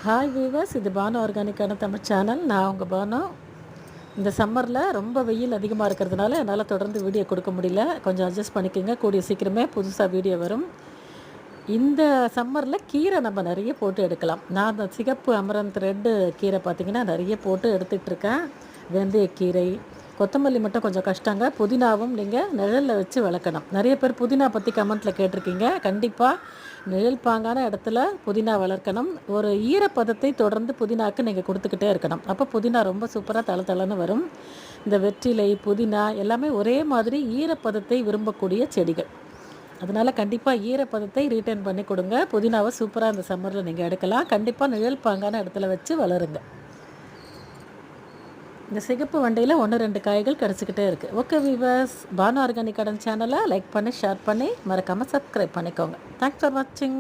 Hi viewers, இது Banu ஆர்கானிக்கான Tamil channel. நான் உங்கள் பானு. இந்த சம்மரில் ரொம்ப வெயில் அதிகமாக இருக்கிறதுனால என்னால் தொடர்ந்து வீடியோ கொடுக்க முடியல. கொஞ்சம் அட்ஜஸ்ட் பண்ணிக்கோங்க. கூடிய சீக்கிரமே புதுசாக வீடியோ வரும். இந்த சம்மரில் கீரை நம்ம நிறைய போட்டு எடுக்கலாம். நான் அந்த சிகப்பு அமரந்த் ரெட்டு கீரை பார்த்திங்கன்னா நிறைய போட்டு எடுத்துகிட்ருக்கேன். வெந்தயக்கீரை, கொத்தமல்லி மட்டும் கொஞ்சம் கஷ்டங்க. புதினாவும் நீங்கள் நிழலில் வச்சு வளர்க்கணும். நிறைய பேர் புதினா பற்றி கமெண்ட்டில் கேட்டிருக்கீங்க. கண்டிப்பாக நிழல் பாங்கான இடத்துல புதினா வளர்க்கணும். ஒரு ஈரப்பதத்தை தொடர்ந்து புதினாக்கு நீங்கள் கொடுத்துக்கிட்டே இருக்கணும். அப்போ புதினா ரொம்ப சூப்பராக தளன்னு வரும். இந்த வெற்றிலை, புதினா எல்லாமே ஒரே மாதிரி ஈரப்பதத்தை விரும்பக்கூடிய செடிகள். அதனால் கண்டிப்பாக ஈரப்பதத்தை ரீட்டைன் பண்ணி கொடுங்க. புதினாவை சூப்பராக இந்த சம்மரில் நீங்கள் எடுக்கலாம். கண்டிப்பாக நிழல் பாங்கான இடத்துல வச்சு வளருங்க. இந்த சிகப்பு வண்டையில் 1-2 காய்கள் கிடச்சிக்கிட்டே இருக்குது. Okay viewers, Banu organic garden சேனலை லைக் பண்ணி ஷேர் பண்ணி மறக்காமல் சப்ஸ்கிரைப் பண்ணிக்கோங்க. தேங்க்ஸ் ஃபார் வாட்சிங்.